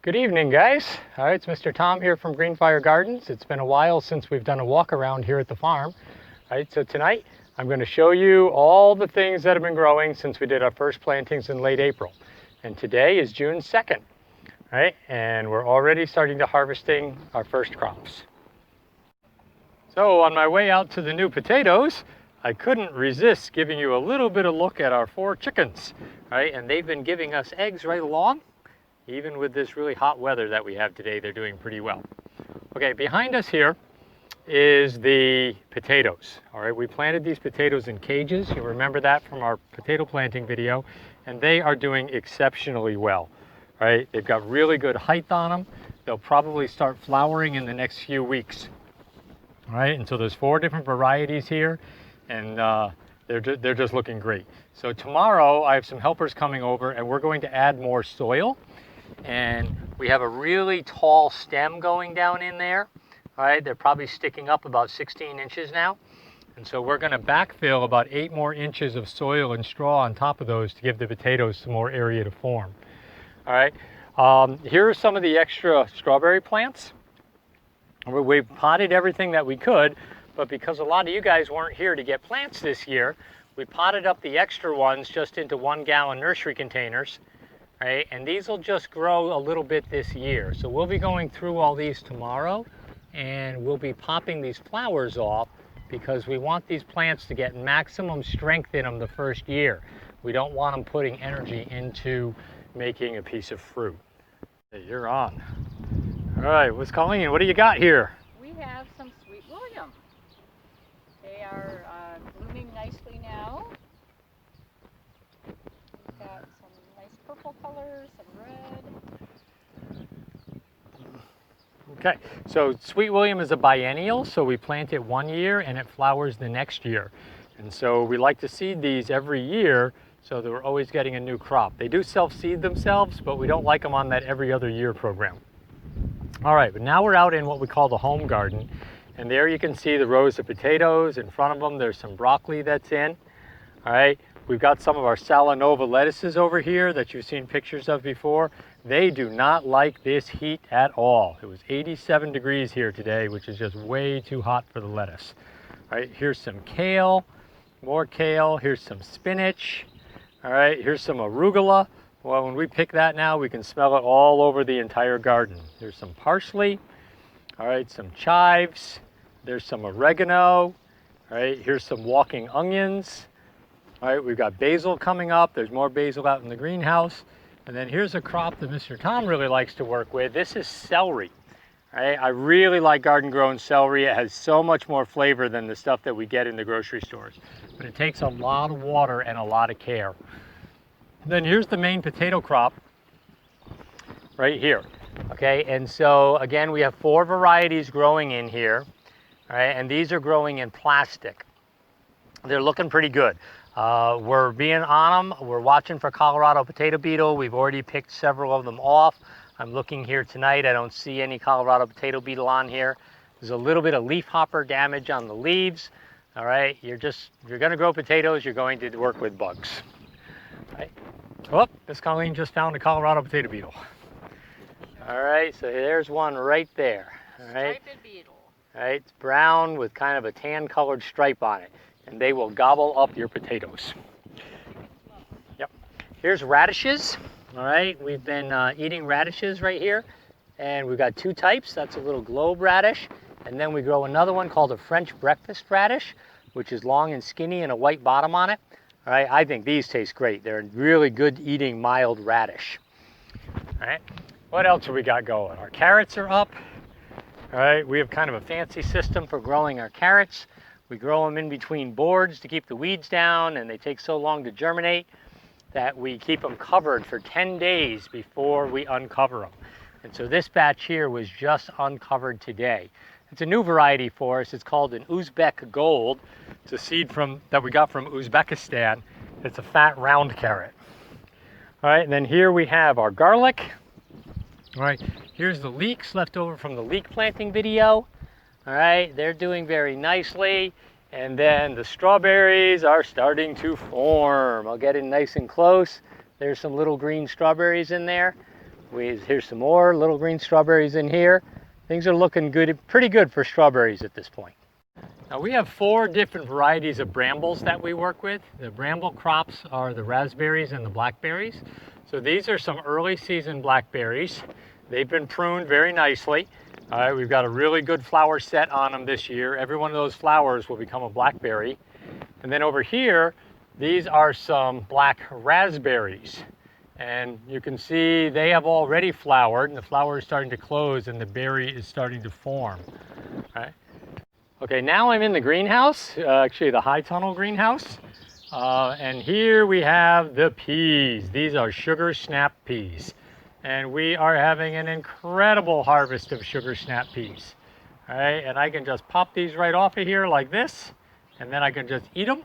Good evening, guys. All right, it's Mr. Tom here from Greenfire Gardens. It's been a while since we've done a walk around here at the farm. All right, so tonight I'm going to show you all the things that have been growing since we did our first plantings in late April. And today is June 2nd, right? And we're already starting to harvesting our first crops. So on my way out to the new potatoes, I couldn't resist giving you a little bit of look at our 4 chickens, right? And they've been giving us eggs right along. Even with this really hot weather that we have today, they're doing pretty well. Okay, behind us here is the potatoes. All right, we planted these potatoes in cages. You remember that from our potato planting video, and they are doing exceptionally well. All right, they've got really good height on them. They'll probably start flowering in the next few weeks. All right, and so there's 4 different varieties here, and they're just looking great. So tomorrow I have some helpers coming over, and we're going to add more soil. And we have a really tall stem going down in there. All right, they're probably sticking up about 16 inches now. And so we're going to backfill about 8 more inches of soil and straw on top of those to give the potatoes some more area to form. All right, here are some of the extra strawberry plants. We potted everything that we could, but because a lot of you guys weren't here to get plants this year, we potted up the extra ones just into 1-gallon nursery containers. Right, and these will just grow a little bit this year. So we'll be going through all these tomorrow, and we'll be popping these flowers off because we want these plants to get maximum strength in them the first year. We don't want them putting energy into making a piece of fruit. Hey, you're on. All right, what's Colleen? What do you got here? We have some Sweet William. They are blooming nicely now. We've got some nice purple colors, some red. Okay, so Sweet William is a biennial, so we plant it 1 year and it flowers the next year. And so we like to seed these every year so that we're always getting a new crop. They do self-seed themselves, but we don't like them on that every other year program. All right, but now we're out in what we call the home garden. And there you can see the rows of potatoes. In front of them, there's some broccoli that's in. All right, we've got some of our Salanova lettuces over here that you've seen pictures of before. They do not like this heat at all. It was 87 degrees here today, which is just way too hot for the lettuce. All right, here's some kale, more kale. Here's some spinach. All right, here's some arugula. Well, when we pick that now, we can smell it all over the entire garden. There's some parsley. All right, some chives. There's some oregano. All right, here's some walking onions. All right, we've got basil coming up. There's more basil out in the greenhouse. And then here's a crop that Mr. Tom really likes to work with. This is celery. All right, I really like garden-grown celery. It has so much more flavor than the stuff that we get in the grocery stores. But it takes a lot of water and a lot of care. Then here's the main potato crop right here. Okay, and so again, we have 4 varieties growing in here. All right, and these are growing in plastic. They're looking pretty good. We're being on them. We're watching for Colorado potato beetle. We've already picked several of them off. I'm looking here tonight. I don't see any Colorado potato beetle on here. There's a little bit of leaf hopper damage on the leaves. All right, if you're going to grow potatoes, you're going to work with bugs. All right. Oh, Miss Colleen just found a Colorado potato beetle. All right, so there's one right there. All right. Striped beetle. All right, it's brown with kind of a tan-colored stripe on it, and they will gobble up your potatoes. Yep. Here's radishes. All right, we've been eating radishes right here, and we've got 2 types. That's a little globe radish, and then we grow another one called a French breakfast radish, which is long and skinny and a white bottom on it. All right, I think these taste great. They're really good eating mild radish. All right, what else have we got going? Our carrots are up. All right, we have kind of a fancy system for growing our carrots. We grow them in between boards to keep the weeds down, and they take so long to germinate that we keep them covered for 10 days before we uncover them. And so this batch here was just uncovered today. It's a new variety for us. It's called an Uzbek Gold. It's a seed that we got from Uzbekistan. It's a fat round carrot. All right, and then here we have our garlic. All right, here's the leeks left over from the leek planting video. All right, they're doing very nicely. And then the strawberries are starting to form. I'll get in nice and close. There's some little green strawberries in there. Here's some more little green strawberries in here. Things are looking good, pretty good for strawberries at this point. Now we have 4 different varieties of brambles that we work with. The bramble crops are the raspberries and the blackberries. So these are some early season blackberries. They've been pruned very nicely. All right, we've got a really good flower set on them this year. Every one of those flowers will become a blackberry. And then over here, these are some black raspberries. And you can see they have already flowered, and the flower is starting to close and the berry is starting to form. All right. Okay, now I'm in the greenhouse, actually the high tunnel greenhouse. And here we have the peas. These are sugar snap peas. And we are having an incredible harvest of sugar snap peas. All right, and I can just pop these right off of here like this, and then I can just eat them.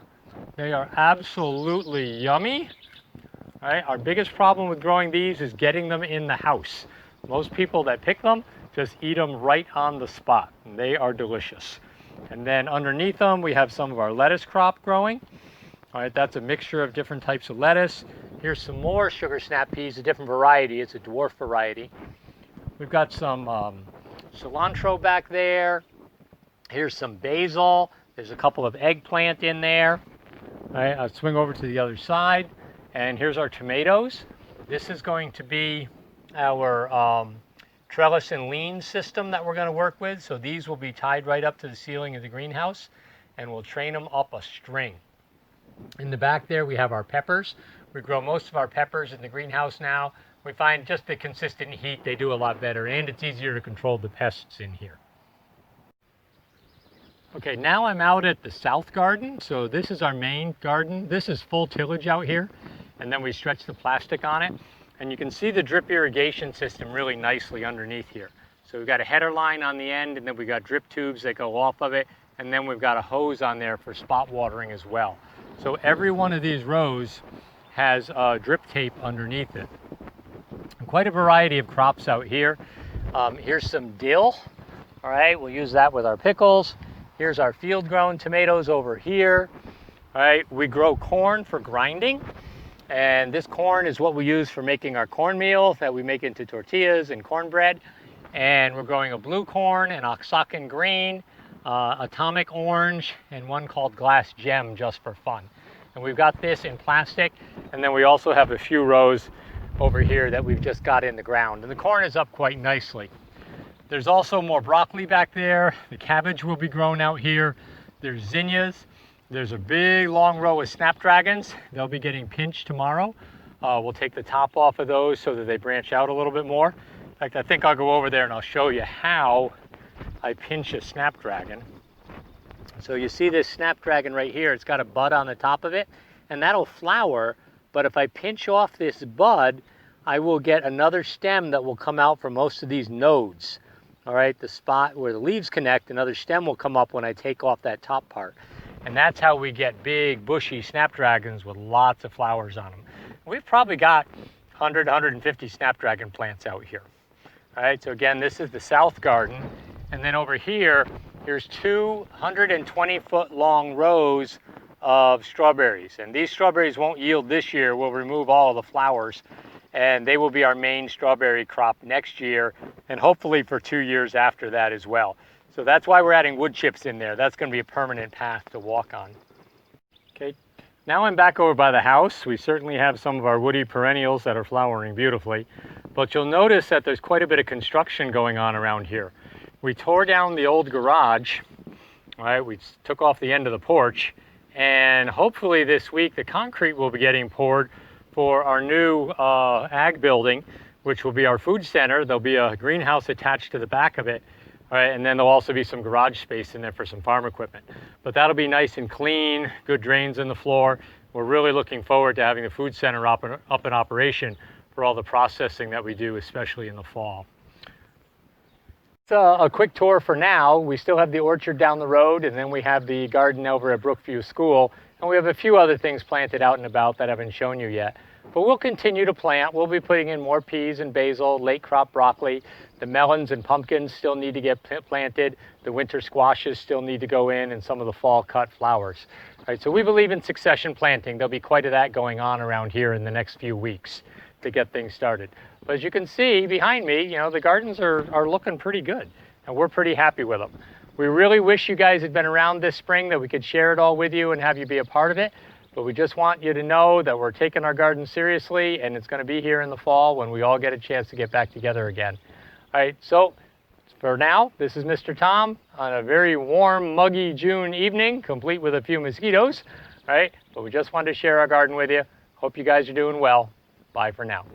They are absolutely yummy. All right, our biggest problem with growing these is getting them in the house. Most people that pick them just eat them right on the spot, and they are delicious. And then underneath them, we have some of our lettuce crop growing. All right, that's a mixture of different types of lettuce. Here's some more sugar snap peas, a different variety. It's a dwarf variety. We've got some cilantro back there. Here's some basil. There's a couple of eggplant in there. All right, I'll swing over to the other side. And here's our tomatoes. This is going to be our trellis and lean system that we're going to work with. So these will be tied right up to the ceiling of the greenhouse, and we'll train them up a string. In the back there, we have our peppers. We grow most of our peppers in the greenhouse now. We find just the consistent heat, they do a lot better, and it's easier to control the pests in here. Okay, now I'm out at the south garden. So this is our main garden. This is full tillage out here, and then we stretch the plastic on it. And you can see the drip irrigation system really nicely underneath here. So we've got a header line on the end, and then we've got drip tubes that go off of it, and then we've got a hose on there for spot watering as well. So every one of these rows has drip tape underneath it. And quite a variety of crops out here. Here's some dill. All right, we'll use that with our pickles. Here's our field grown tomatoes over here. All right, we grow corn for grinding. And this corn is what we use for making our cornmeal that we make into tortillas and cornbread. And we're growing a blue corn, an Oaxacan green, atomic orange, and one called glass gem just for fun. And we've got this in plastic, and then we also have a few rows over here that we've just got in the ground. And the corn is up quite nicely. There's also more broccoli back there. The cabbage will be grown out here. There's zinnias. There's a big long row of snapdragons. They'll be getting pinched tomorrow. We'll take the top off of those so that they branch out a little bit more. In fact, I think I'll go over there and I'll show you how I pinch a snapdragon. So you see this snapdragon right here, it's got a bud on the top of it, and that'll flower, but if I pinch off this bud, I will get another stem that will come out from most of these nodes. All right, the spot where the leaves connect, another stem will come up when I take off that top part. And that's how we get big, bushy snapdragons with lots of flowers on them. We've probably got 100, 150 snapdragon plants out here. All right, so again, this is the south garden. And then over here, here's 220-foot long rows of strawberries. And these strawberries won't yield this year. We'll remove all of the flowers, and they will be our main strawberry crop next year, and hopefully for 2 years after that as well. So that's why we're adding wood chips in there. That's going to be a permanent path to walk on. Okay, now I'm back over by the house. We certainly have some of our woody perennials that are flowering beautifully, but you'll notice that there's quite a bit of construction going on around here. We tore down the old garage, all right, we took off the end of the porch, and hopefully this week the concrete will be getting poured for our new ag building, which will be our food center. There'll be a greenhouse attached to the back of it, all right, and then there'll also be some garage space in there for some farm equipment. But that'll be nice and clean, good drains in the floor. We're really looking forward to having the food center up in operation for all the processing that we do, especially in the fall. A quick tour for now. We still have the orchard down the road, and then we have the garden over at Brookview School, and we have a few other things planted out and about that I haven't shown you yet. But we'll continue to plant. We'll be putting in more peas and basil, late crop broccoli. The melons and pumpkins still need to get planted. The winter squashes still need to go in, and some of the fall cut flowers. All right, so we believe in succession planting. There'll be quite a that going on around here in the next few weeks to get things started. But as you can see behind me, the gardens are looking pretty good, and we're pretty happy with them. We really wish you guys had been around this spring that we could share it all with you and have you be a part of it. But we just want you to know that we're taking our garden seriously, and it's going to be here in the fall when we all get a chance to get back together again. All right, so for now, this is Mr. Tom on a very warm, muggy June evening, complete with a few mosquitoes. All right, but we just wanted to share our garden with you. Hope you guys are doing well. Bye for now.